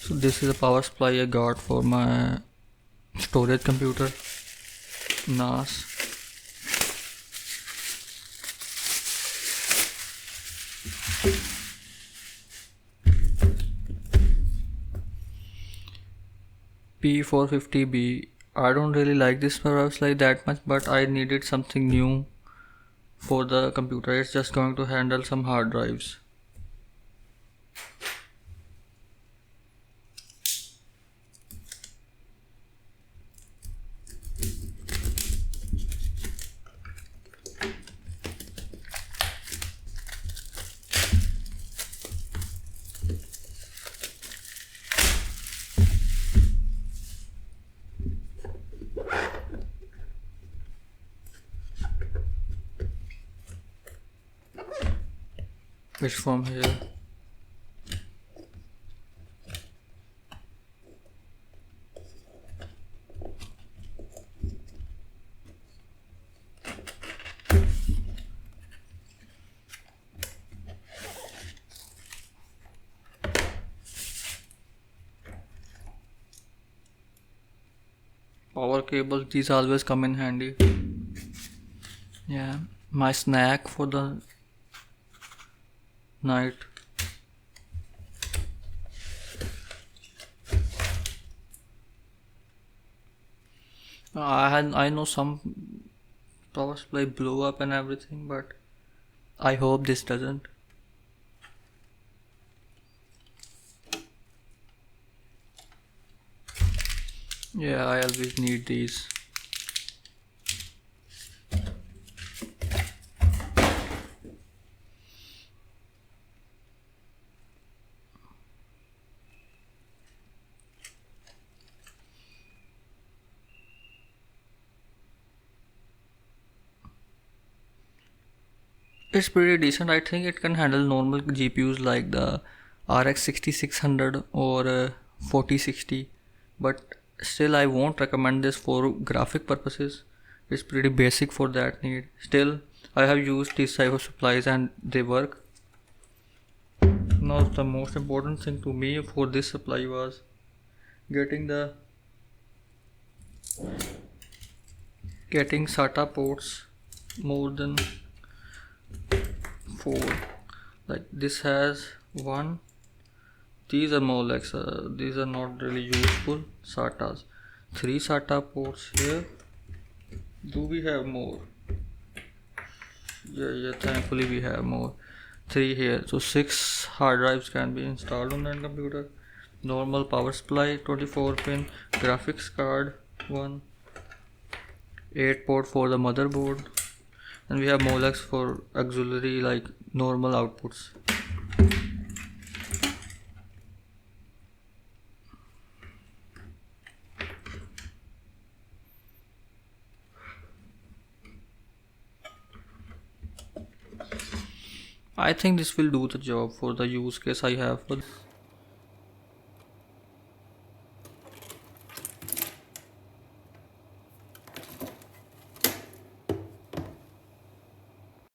So this is a power supply I got for my storage computer NAS. P450B. I don't really like this power supply that much, but I needed something new for the computer. It's just going to handle some hard drives. It's from here. Power cables, these always come in handy. Yeah, my snack for the night. I know some power supply blew up and everything, but I hope this doesn't. Yeah, I always need these. It's pretty decent. I think it can handle normal GPUs like the RX 6600 or 4060, but still I won't recommend this for graphic purposes. It's pretty basic for that need. Still, I have used these type of supplies and they work. Now the most important thing to me for this supply was getting SATA ports more than 4. Like this has 1. These are more like these are not really useful SATAs. 3 SATA ports here. Do we have more? Yeah, thankfully we have more. 3 here, so 6 hard drives can be installed on that computer. Normal power supply 24 pin, graphics card 1, 8 port for the motherboard, and we have Molex for auxiliary like normal outputs. I think this will do the job for the use case I have for